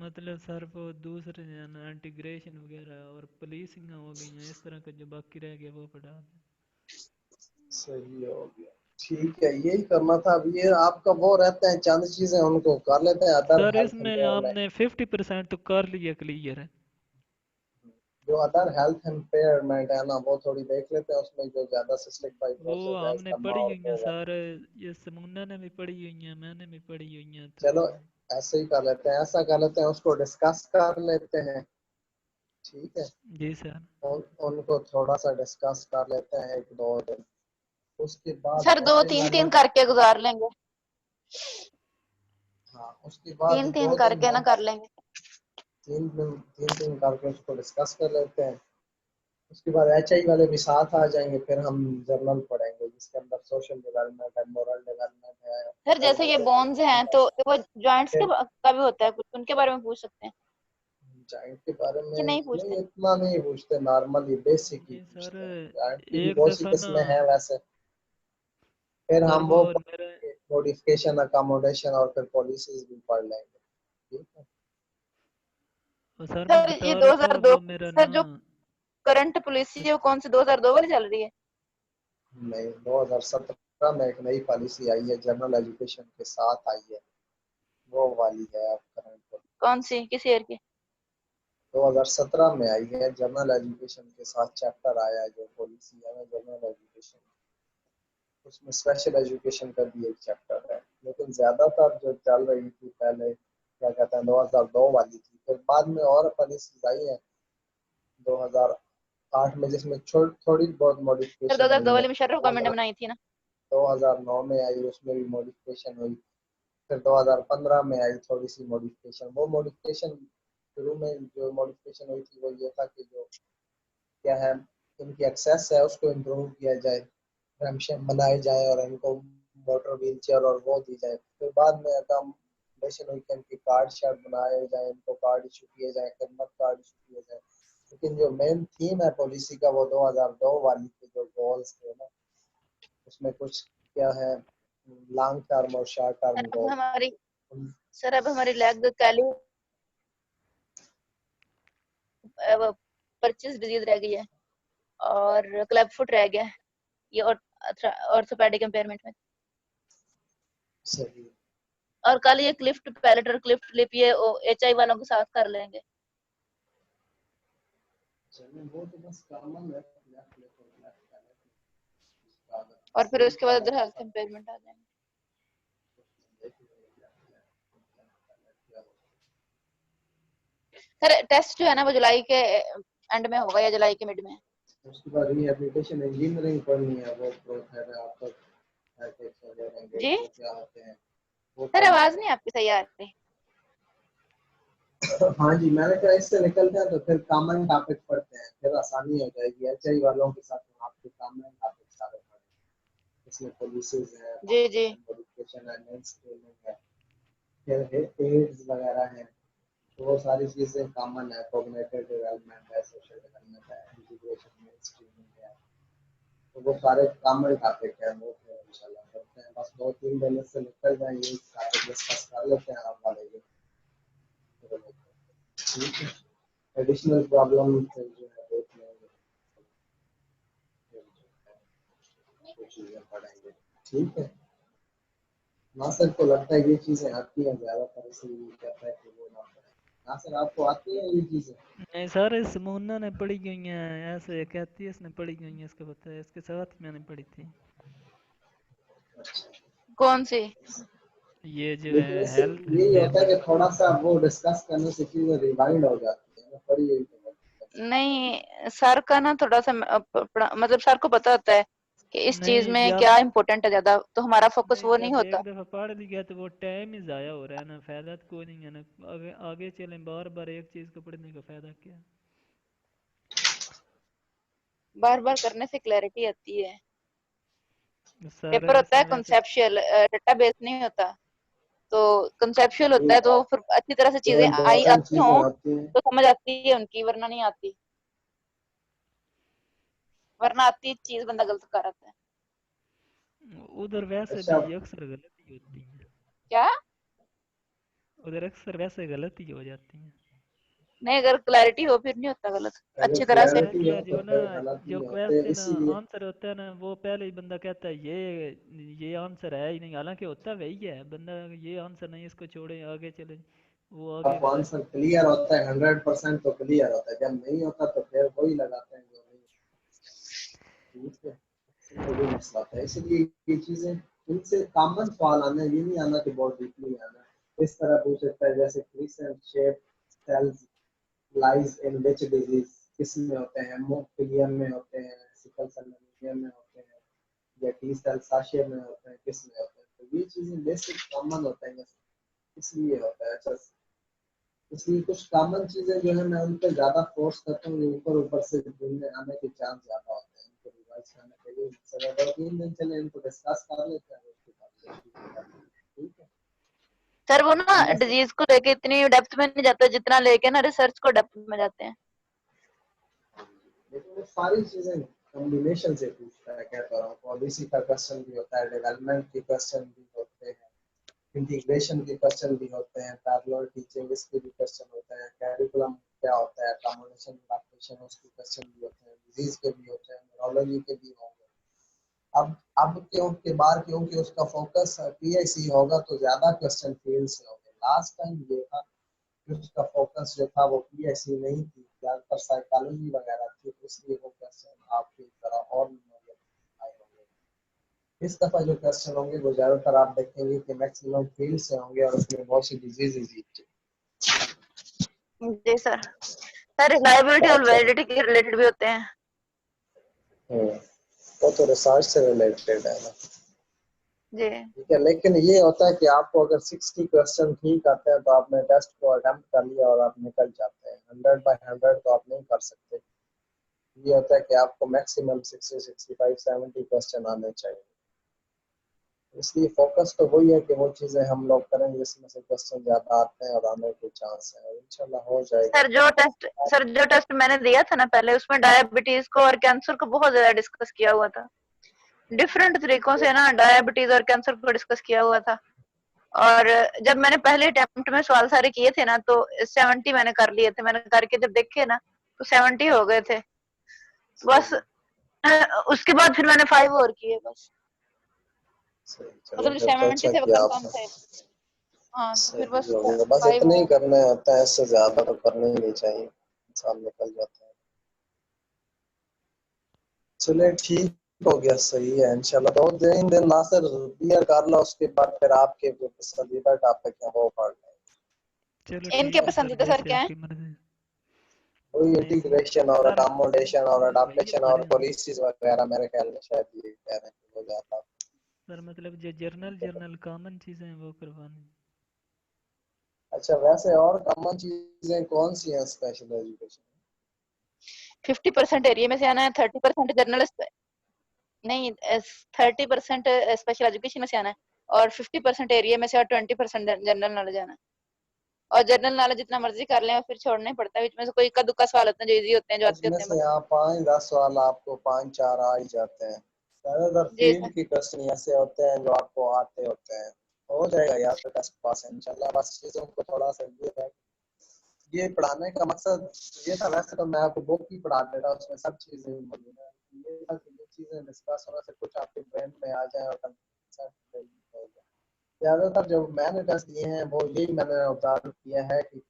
Speaker 3: मतलब सर वो दूसरे जो है ना, इंटीग्रेशन वगैरह और पुलिसिंग हो गई हैं, इस तरह का जो बाकी रह गया वो पढ़ा दें।
Speaker 1: सही हो गया। ठीक है, यही करना था। अब ये आपका वो रहता है, चंद चीजें उनको कर लेते हैं, अदर
Speaker 3: सर
Speaker 1: हेल्थ
Speaker 3: इसमें
Speaker 1: वो
Speaker 3: हमने 50% तो कर लिया, क्लियर है।
Speaker 1: जो अदर हेल्थ इम्पेयरमेंट है ना वो थोड़ी देख लेते हैं, उसमें जो ज्यादा सिस्टिक
Speaker 3: वो
Speaker 1: फाइब्रोसिस है,
Speaker 3: हमने
Speaker 1: अस्थमा
Speaker 3: पढ़ी
Speaker 1: और
Speaker 3: हुई हैं
Speaker 1: वो वाली।
Speaker 3: सर, ये समूना ने भी पढ़ी हुई हैं, मैंने भी पढ़ी हुई हैं, तो
Speaker 1: चलो ऐसे ही कर लेते हैं, ऐसा कर लेते हैं, उसको डिस्कस कर लेते हैं। ठीक है,
Speaker 3: जी सर।
Speaker 1: उनको थोड़ा सा डिस्कस कर लेते हैं 1-2 दिन। उसके बाद
Speaker 2: सर दो
Speaker 1: ऐसे
Speaker 2: तीन
Speaker 1: वालों,
Speaker 2: तीन करके गुजार लेंगे,
Speaker 1: हाँ उसके बाद
Speaker 2: तीन तीन
Speaker 1: 2 दिन
Speaker 2: करके ना
Speaker 1: हम
Speaker 2: कर लेंगे।
Speaker 1: 3 दिन करके उसको डिस्कस कर लेते हैं। उसके बाद HI वाले भी साथ आ जाएंगे, फिर हम जर्नल पढ़ेंगे जिसके अंदर सोशल डेवलपमेंट है, मोरल डेवलपमेंट है,
Speaker 2: सर जैसे ये बोन्स हैं तो वो जॉइंट्स
Speaker 1: फिर
Speaker 2: का भी होता है कुछ, उनके बारे में पूछ सकते हैं
Speaker 1: जाइंट के बारे
Speaker 2: कि
Speaker 1: में
Speaker 2: नहीं
Speaker 1: नहीं,
Speaker 2: पूछते?
Speaker 1: इतना नहीं पूछते, नॉर्मली बेसिक ही
Speaker 3: नहीं सर,
Speaker 1: पूछते हैं, जाइंट की भी
Speaker 3: एक
Speaker 1: बहुत सी
Speaker 3: दफा ना
Speaker 1: किस्में हैं वैसे। फिर
Speaker 3: सर
Speaker 1: हम
Speaker 3: वो
Speaker 1: वो
Speaker 3: मेरा,
Speaker 1: मॉडिफिकेशन, अकोमोडेशन और फिर पॉलिसीज भी पढ़ लेंगे। ठीक है,
Speaker 3: वो सर मैं
Speaker 2: सर ये
Speaker 3: बता रहा था
Speaker 2: 2002,
Speaker 3: वो मेरा
Speaker 2: सर
Speaker 3: ना,
Speaker 2: जो करंट पॉलिसी है वो कौन सी 2002 वाली चल रही है?
Speaker 1: नहीं 2017 में एक नई पॉलिसी आई है, जनरल एजुकेशन के साथ आई है, वो वाली है अब करंट।
Speaker 2: कौन सी, किस ईयर की?
Speaker 1: 2017 में आई है, जनरल एजुकेशन के साथ चैप्टर आया है, जो पॉलिसी है ना जनरल एजुकेशन, उसमें स्पेशल एजुकेशन का भी एक चैप्टर है। लेकिन ज्यादातर जो चल रही थी पहले, क्या कहते हैं, 2002 वाली थी, फिर बाद में और पॉलिसीज आई हैं 2008 में, जिसमें थोड़ी बहुत
Speaker 2: सर
Speaker 1: मॉडिफिकेशन हुई
Speaker 2: 2002
Speaker 1: है।
Speaker 2: वाली मुशर्रफ गवर्नमेंट ने बनाई थी ना?
Speaker 1: 2009 में आई, उसमें भी मॉडिफिकेशन हुई। फिर 2015 में आई थोड़ी सी मॉडिफिकेशन। वो मॉडिफिकेशन शुरू में जो मॉडिफिकेशन हुई थी वो ये था कि जो क्या है, इनकी एक्सेस है उसको इम्प्रूव किया जाए, रैम्पशन बनाए जाए और इनको मोटर व्हील चेयर और वो दी जाए। फिर बाद में अकोमोडेशन हुई कि इनकी कार्ड शार्ड बनाए जाए, इनको कार्ड इशू किए जाए, खिदमत कार्ड इशू किए जाए। लेकिन जो मेन थीम है पॉलिसी का वो 2002 वाली के जो गोल्स थे ना, उसमें कुछ क्या है, लॉन्ग टर्म और शॉर्ट
Speaker 2: सर
Speaker 1: टर्म
Speaker 2: अब
Speaker 1: गोल।
Speaker 2: हमारी सर अब हमारी लेग कैली 25 डिजीज रह गई है और क्लब फुट रह गया है, ये ऑर्थोपेडिक इम्पेयरमेंट में।
Speaker 1: सही।
Speaker 2: और कल ये क्लिफ्ट पैलेट और क्लिफ्ट लिप ये HI वालों के साथ कर लेंगे।
Speaker 1: चलिए वो तो बस कॉमन है,
Speaker 2: और फिर उसके बाद उधर हेल्थ इम्पेयरमेंट आ जाएंगे। सर टेस्ट जो है ना वो जुलाई के एंड में होगा या जुलाई के मिड में?
Speaker 1: उसके बाद रिहेबिलिटेशन इंजीनियरिंग पढ़नी है, वो प्रोसेस है आपका, पैकेज वगैरह
Speaker 2: जी
Speaker 1: वो क्या होते हैं वो
Speaker 2: सर
Speaker 1: पढ़ना
Speaker 2: आवाज
Speaker 1: है।
Speaker 2: नहीं आपकी सही आ रही।
Speaker 1: हाँ जी, मैंने कहा इससे निकलते हैं तो फिर कॉमन टॉपिक पढ़ते हैं, फिर आसानी हो जाएगी। HI वालों के साथ हम आपके कॉमन टॉपिक सारे पढ़ेंगे, इसमें पॉलिसीज है,
Speaker 2: जी जी।
Speaker 1: मॉडिफिकेशन है, मेन स्ट्रीमिंग है, फिर एड्स वगैरह है, तो वो सारी चीजें कॉमन है। कॉग्निटिव डेवलपमेंट है, सोशल डेवलपमेंट है, इंटीग्रेशन, मेन स्ट्रीमिंग है, तो वो सारे कॉमन टॉपिक है। वो फिर इंशाल्लाह करते हैं, बस 2-3 दिन से निकल जाएंगे, टॉपिक डिस्कस कर लेते हैं आप वाले भी। ठीक है, एडिशनल प्रॉब्लम फिर जो है देख लेंगे, फिर जो है कुछ चीजें पढ़ेंगे। ठीक है, नासिर को लगता है ये चीजें आती हैं ज्यादातर, इसलिए कहता है कि वो ना पढ़े। नासिर आपको आती है ये चीजें?
Speaker 3: नहीं सर इस समूना ने पढ़ी हुई हैं, ऐसे कहती है इसने पढ़ी हुई हैं, इसको पता है, इसके साथ मैंने पढ़ी थी।
Speaker 2: कौन सी?
Speaker 3: ये जो
Speaker 1: लेकिन
Speaker 3: है
Speaker 1: इससे
Speaker 3: हेल्थ
Speaker 1: यही होता है कि
Speaker 3: इम्पेयरमेंट वाली।
Speaker 1: थोड़ा सा वो डिस्कस करने से चीजें रिवाइंड हो जाती है ना, पढ़ी हुई तो
Speaker 2: नहीं सर का ना थोड़ा सा मतलब सर को पता होता है कि इस चीज
Speaker 3: नहीं
Speaker 2: में
Speaker 3: या
Speaker 2: क्या इम्पोर्टेंट है ज्यादा, तो हमारा फोकस
Speaker 3: नहीं,
Speaker 2: वो नहीं
Speaker 3: जब
Speaker 2: होता।
Speaker 3: एक दफा पढ़ लिया तो वो टाइम ही जाया हो रहा है ना, फायदा तो कोई नहीं है ना, आगे आगे चले बार बार एक चीज को पढ़ने का फायदा क्या है?
Speaker 2: बार बार करने से क्लैरिटी आती है।
Speaker 3: सर
Speaker 2: पेपर होता है
Speaker 3: इसमें वैसे,
Speaker 2: कॉन्सेप्चुअल, डेटाबेस नहीं होता। तो कंसेप्चुअल होता है,
Speaker 1: जो
Speaker 2: तो फिर अच्छी तरह से
Speaker 1: जो
Speaker 2: चीजें आई
Speaker 1: इम्पोर्टेंट
Speaker 2: आती
Speaker 1: चीजें
Speaker 2: हों
Speaker 1: होती हैं।
Speaker 2: तो समझ आती है उनकी, वरना नहीं आती। वरना आती चीज बंदा गलत कर आता है।
Speaker 3: उधर वैसे
Speaker 1: अच्छा,
Speaker 3: भी अक्सर गलती होती है,
Speaker 2: क्या?
Speaker 3: उधर अक्सर वैसे गलती हो जाती है।
Speaker 2: नहीं, अगर क्लैरिटी हो फिर नहीं होता गलत,
Speaker 1: अगर
Speaker 2: अच्छी तरह से।
Speaker 3: सर
Speaker 1: क्लैरिटी
Speaker 3: क्या
Speaker 1: हो तो
Speaker 3: जो ना,
Speaker 1: फिर गलत
Speaker 3: जो
Speaker 1: नहीं होते,
Speaker 3: क्वेश्चन
Speaker 1: इसीलिए
Speaker 3: आंसर होता है ना वो पहले ही बंदा कहता है ये आंसर है ही नहीं, हालांकि होता वही है, बंदा ये आंसर नहीं, इसको छोड़े आगे चले। वो आगे
Speaker 1: आपको आंसर क्लियर होता है 100% तो क्लियर होता है, जब नहीं होता तो फिर वही लगाते हैं जो नहीं। ठीक है, इसलिए भी मसला होता है। इसलिए ये चीजें इनसे कॉमन सवाल आना, ये नहीं आना कि बहुत डीपली आना। इस तरह पूछ सकता है जैसे crescent shape cells lies in which disease, किस में होते हैं, हेमोफिलियम में होते हैं, सिकल सेल एनीमिया में होते हैं, या टी सेल साशिया में होते हैं, किस में होते हैं। तो ये चीजें बेसिक कॉमन होता है, इसलिए होता है। अच्छा, इसलिए कुछ कॉमन चीजें जो है मैं उन पर ज्यादा फोर्स करता हूँ, ऊपर ऊपर से दिन आने के चांस ज्यादा होते हैं, इनको रिवाइज करने के लिए चलो 2-3 दिन चले इनको डिस्कस कर लेते हैं, उसके बाद ठीक है।
Speaker 2: सर वो ना
Speaker 1: वैसे
Speaker 2: डिजीज को लेके इतनी डेप्थ में नहीं जाते जितना लेके ना रिसर्च को डेप्थ में जाते हैं।
Speaker 1: लेकिन वो सारी चीजें कॉम्बिनेशन से पूछता है, कहता रहा हूँ। पॉलिसी का क्वेश्चन भी होता है, डेवलपमेंट के क्वेश्चन भी होते हैं, इंटीग्रेशन के क्वेश्चन भी होते हैं, पैरेलल टीचिंग इसके भी क्वेश्चन होते हैं, कैरिकुलम क्या होता है, अकोमोडेशन एडaptation उसके क्वेश्चन भी होते हैं, डिजीज के भी होते हैं, न्यूरोलॉजी के भी होंगे। अब क्योंकि बार क्योंकि उसका फोकस पीआईसी होगा तो ज्यादा क्वेश्चन फील्ड से होंगे। लास्ट टाइम ये था कि उसका फोकस जो था वो पीआईसी नहीं थी, ज्यादातर साइकोलॉजी वगैरह थी, इसलिए वो क्वेश्चन आपकी तरह और आए होंगे। इस दफा जो क्वेश्चन होंगे वो ज्यादातर आप देखेंगे कि मैक्सिमम फील्ड से होंगे और उसमें बहुत सी डिजीजेज
Speaker 2: जी सर। सर रिलायबिलिटी और
Speaker 1: अच्छा।
Speaker 2: वैलिडिटी के रिलेटेड भी होते हैं।
Speaker 1: वो तो रिसर्च से रिलेटेड है ना।
Speaker 2: जी
Speaker 1: ठीक है, लेकिन ये होता है कि आपको अगर 60 क्वेश्चन ठीक आते हैं तो आपने टेस्ट को अटेम्प्ट कर लिया और आप निकल जाते हैं। 100/100 तो आप नहीं कर सकते। ये होता है कि आपको मैक्सिमम 60, 65, 70 क्वेश्चन आने चाहिए। इसलिए फोकस तो वही है कि वो चीजें हम लोग करें जिसमें से क्वेश्चन ज्यादा आते हैं और आने के चांस है, इंशाल्लाह हो जाएगा।
Speaker 2: सर जो टेस्ट मैंने दिया था ना पहले, उसमें डायबिटीज को और कैंसर को बहुत ज्यादा डिस्कस किया हुआ था। डिफरेंट तरीकों से ना डायबिटीज और कैंसर को डिस्कस किया हुआ था। और जब मैंने पहले अटेम्प्ट में सवाल सारे किए थे ना तो 70 मैंने कर लिए थे। मैंने करके जब देखे ना तो 70 हो गए थे बस। उसके बाद फिर मैंने 5 और किए बस।
Speaker 1: सही, चलो
Speaker 2: मतलब
Speaker 1: फिर तो
Speaker 2: 70
Speaker 1: अच्छा
Speaker 2: थे वो
Speaker 1: किया
Speaker 2: कंफर्म
Speaker 1: आपने।
Speaker 2: थे। हाँ तो फिर बस
Speaker 1: सही हो गया, बस
Speaker 2: 5
Speaker 1: इतने ही
Speaker 2: और।
Speaker 1: करने होता है, इससे ज्यादा तो करना ही नहीं चाहिए, इंसान निकल जाता है। चलिए ठीक हो गया, सही है। इंशाल्लाह 2-3 दिन नासिर क्लियर कर लो, उसके बाद फिर आपके जो पसंदीदा टॉपिक है वो पढ़ लें।
Speaker 3: चलो
Speaker 2: इनके
Speaker 3: ठीक है सर,
Speaker 2: पसंदीदा सर
Speaker 3: जैसे
Speaker 2: क्या है?
Speaker 3: आपकी मर्जी।
Speaker 1: वही
Speaker 3: नहीं
Speaker 1: इंटीग्रेशन और
Speaker 3: सर,
Speaker 1: अकोमोडेशन और
Speaker 3: वही
Speaker 1: अडॉप्टेशन
Speaker 3: बता
Speaker 1: और
Speaker 3: रहे हैं
Speaker 1: पॉलिसीज वगैरह, मेरे ख्याल में शायद ये कह रहे हैं कि वो ज्यादा।
Speaker 3: सर, मतलब जो जर्नल जर्नल कॉमन चीजें हैं वो करवानी।
Speaker 1: अच्छा, वैसे और कॉमन चीजें कौन सी हैं स्पेशल एजुकेशन?
Speaker 2: 50% एरिया में से आना है, 30% जर्नल नहीं 30% स्पेशल एजुकेशन में से आना है, और 50% एरिया में से और 20% जनरल नॉलेज आना है। और जनरल नॉलेज जितना मर्जी कर लें और फिर छोड़ना ही पड़ता है बीच में से। कोई इक्का दुक्का सवाल होते हैं जो इजी होते हैं, जो आते
Speaker 1: उसमें
Speaker 2: होते हैं
Speaker 1: से
Speaker 2: बस।
Speaker 1: यहाँ 5-10 सवाल आपको 5-4 आ ही जाते हैं। ज्यादातर
Speaker 2: जी सर।
Speaker 1: फील्ड के क्वेश्चन ऐसे होते हैं जो आपको आते होते हैं। हो जाएगा यार, तो टेस्ट पास है इंशाल्लाह। बस चीजों को थोड़ा सा ये है, ये पढ़ाने का मकसद ये था। वैसे तो मैं आपको बुक ही पढ़ा देता, उसमें सब चीजें मौजूद है। ये था कि ये चीजें डिस्कस होने से कुछ आपके ब्रेन में आ जाए और कंसेप्ट हो जाए। ज्यादातर जो मैंने टेस्ट दिए हैं वो यही मैंने ऑब्जर्व किया है कि